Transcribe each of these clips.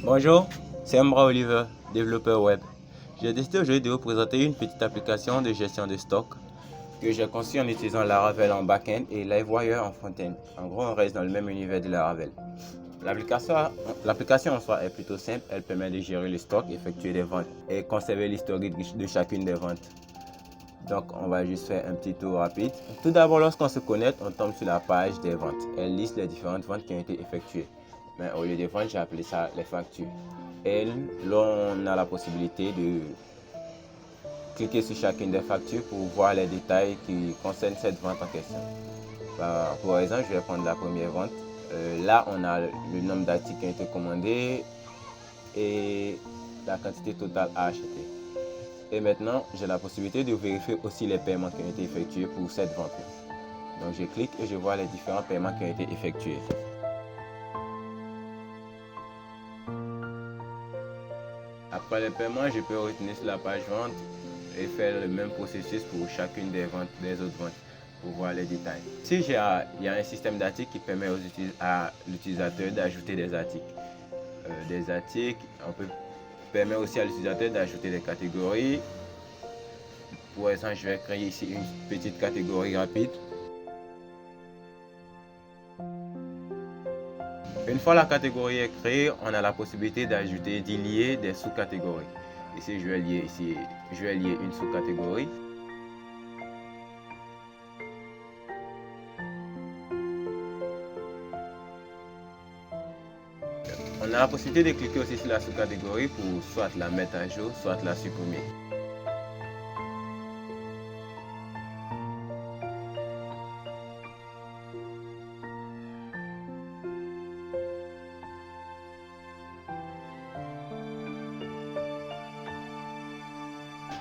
Bonjour, c'est Mbra Oliver, développeur web. J'ai décidé aujourd'hui de vous présenter une petite application de gestion de stock que j'ai conçue en utilisant Laravel en back-end et Livewire en front-end. En gros, on reste dans le même univers de Laravel. L'application en soi est plutôt simple, elle permet de gérer le stock, effectuer des ventes et conserver l'historique de chacune des ventes. Donc, on va juste faire un petit tour rapide. Tout d'abord, lorsqu'on se connecte, on tombe sur la page des ventes. Elle liste les différentes ventes qui ont été effectuées. Mais au lieu des ventes, j'ai appelé ça les factures. Et là, on a la possibilité de cliquer sur chacune des factures pour voir les détails qui concernent cette vente en question. Pour exemple, je vais prendre la première vente. Là, on a le nombre d'articles qui ont été commandés et la quantité totale à acheter. Et maintenant, j'ai la possibilité de vérifier aussi les paiements qui ont été effectués pour cette vente-là. Donc, je clique et je vois les différents paiements qui ont été effectués. Après le paiement, je peux retourner sur la page vente et faire le même processus pour chacune des ventes, des autres ventes, pour voir les détails. Ici, il y a un système d'articles qui permet à l'utilisateur d'ajouter des articles. On peut permettre aussi à l'utilisateur d'ajouter des catégories. Pour exemple, je vais créer ici une petite catégorie rapide. Une fois la catégorie est créée, on a la possibilité d'ajouter, d'y lier des sous-catégories. Ici, je vais lier une sous-catégorie. On a la possibilité de cliquer aussi sur la sous-catégorie pour soit la mettre à jour, soit la supprimer.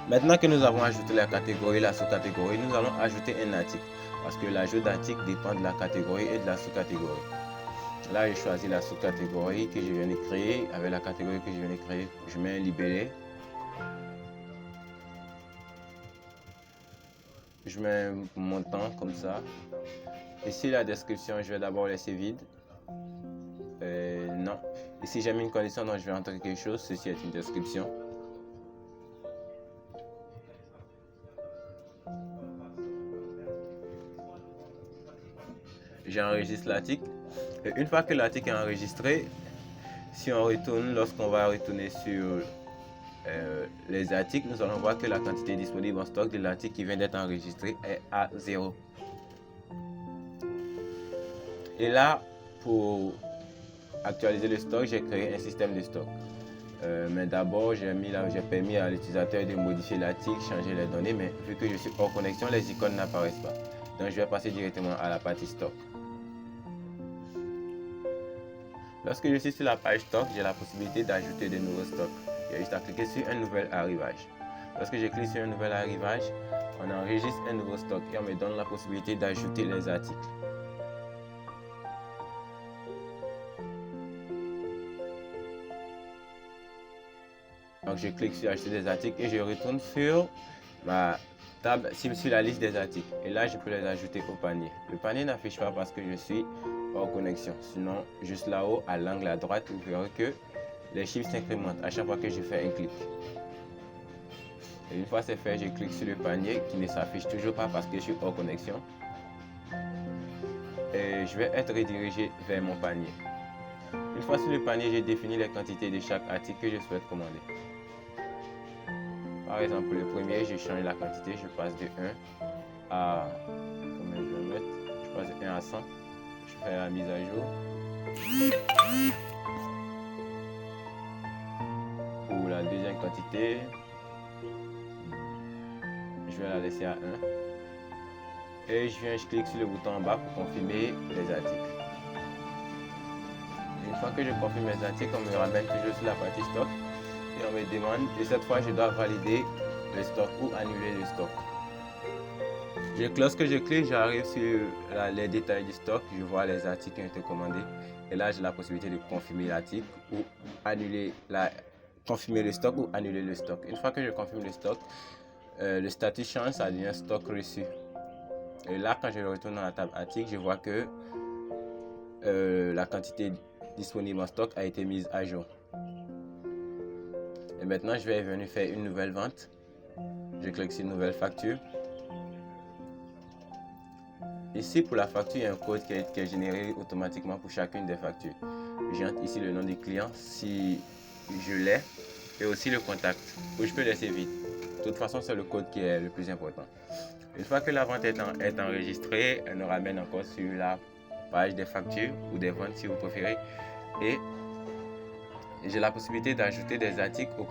Maintenant que nous avons ajouté la catégorie, la sous-catégorie, nous allons ajouter un article. Parce que l'ajout d'article dépend de la catégorie et de la sous-catégorie. Là, je choisis la sous-catégorie que je viens de créer. Avec la catégorie que je viens de créer, je mets un libellé. Je mets un montant comme ça. Ici, la description, je vais d'abord laisser vide. Non. Ici, j'ai mis une condition, donc je vais entrer quelque chose. Ceci est une description. J'enregistre l'article. Et une fois que l'article est enregistré, si on retourne, lorsqu'on va retourner sur les articles, nous allons voir que la quantité disponible en stock de l'article qui vient d'être enregistré est à 0. Et là, pour actualiser le stock, j'ai créé un système de stock. Mais d'abord, j'ai permis à l'utilisateur de modifier l'article, changer les données, mais vu que je suis hors connexion, les icônes n'apparaissent pas. Donc, je vais passer directement à la partie stock. Lorsque je suis sur la page stock, j'ai la possibilité d'ajouter de nouveaux stocks. J'ai juste à cliquer sur un nouvel arrivage. Lorsque je clique sur un nouvel arrivage, on enregistre un nouveau stock et on me donne la possibilité d'ajouter les articles. Donc je clique sur ajouter des articles et je retourne sur ma table, sur la liste des articles. Et là, je peux les ajouter au panier. Le panier n'affiche pas parce que je suis hors connexion. Sinon, juste là-haut, à l'angle à droite, vous verrez que les chiffres s'incrémentent à chaque fois que je fais un clic. Et une fois c'est fait, je clique sur le panier qui ne s'affiche toujours pas parce que je suis hors connexion. Et je vais être redirigé vers mon panier. Une fois sur le panier, j'ai défini les quantités de chaque article que je souhaite commander. Par exemple, le premier, je change la quantité, je passe de 1 à... Combien je vais mettre? Je passe de 1 à 100. Je fais la mise à jour. Pour la deuxième quantité, je vais la laisser à 1. Et je clique sur le bouton en bas pour confirmer les articles. Une fois que je confirme les articles, on me ramène toujours sur la partie stock. Et on me demande, et cette fois je dois valider le stock ou annuler le stock. Lorsque je clique, j'arrive sur les détails du stock, je vois les articles qui ont été commandés. Et là, j'ai la possibilité de confirmer l'article ou confirmer le stock ou annuler le stock. Une fois que je confirme le stock, le statut change, ça devient stock reçu. Et là, quand je retourne dans la table article, je vois que la quantité disponible en stock a été mise à jour. Et maintenant, je vais venir faire une nouvelle vente. Je clique sur nouvelle facture. Ici, pour la facture, il y a un code qui est généré automatiquement pour chacune des factures. J'entre ici le nom du client si je l'ai et aussi le contact où je peux laisser vide. De toute façon, c'est le code qui est le plus important. Une fois que la vente est enregistrée, elle nous ramène encore sur la page des factures ou des ventes si vous préférez. Et j'ai la possibilité d'ajouter des articles au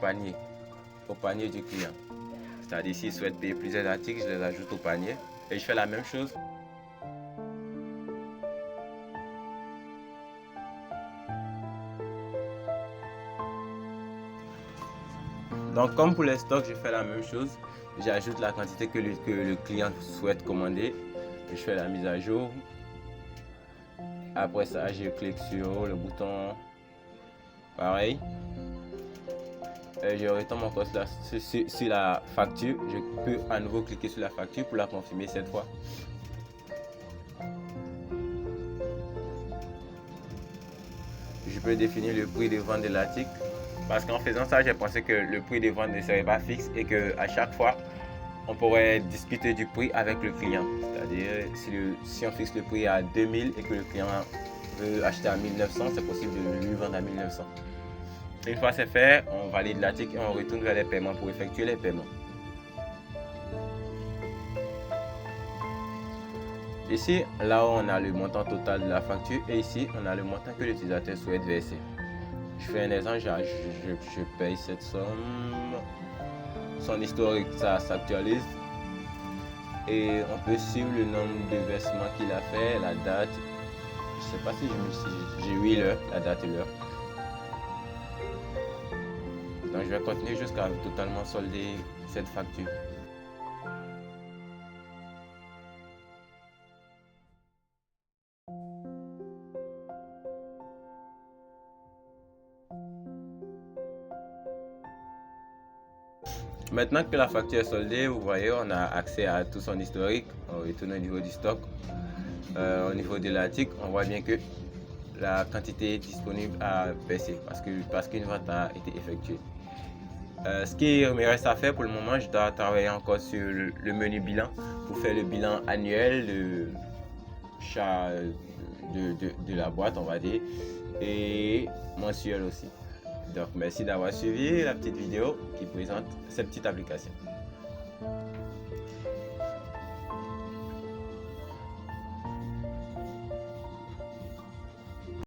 panier du client. C'est-à-dire s'il souhaite payer plusieurs articles, je les ajoute au panier. Et je fais la même chose. Donc comme pour les stocks, je fais la même chose. J'ajoute la quantité que le client souhaite commander. Je fais la mise à jour. Après ça, je clique sur le bouton pareil. Et je retombe encore sur la facture. Je peux à nouveau cliquer sur la facture pour la confirmer cette fois. Je peux définir le prix de vente de l'article. Parce qu'en faisant ça, j'ai pensé que le prix de vente ne serait pas fixe et qu'à chaque fois, on pourrait discuter du prix avec le client. C'est-à-dire, si on fixe le prix à 2000 et que le client veut acheter à 1900, c'est possible de lui vendre à 1900. Une fois c'est fait, on valide l'article et on retourne vers les paiements pour effectuer les paiements. Ici, là où on a le montant total de la facture et ici, on a le montant que l'utilisateur souhaite verser. Je fais un exemple, je paye cette somme. Son historique, ça s'actualise. Et on peut suivre le nombre de versements qu'il a fait, la date. Je ne sais pas si j'ai eu l'heure, la date et l'heure. Donc je vais continuer jusqu'à totalement solder cette facture. Maintenant que la facture est soldée, vous voyez, on a accès à tout son historique. On retourne au niveau du stock. Au niveau de l'article, on voit bien que la quantité disponible a baissé parce qu'une vente a été effectuée. Ce qui me reste à faire pour le moment, je dois travailler encore sur le menu bilan pour faire le bilan annuel de la boîte, on va dire, et mensuel aussi. Donc merci d'avoir suivi la petite vidéo qui présente cette petite application.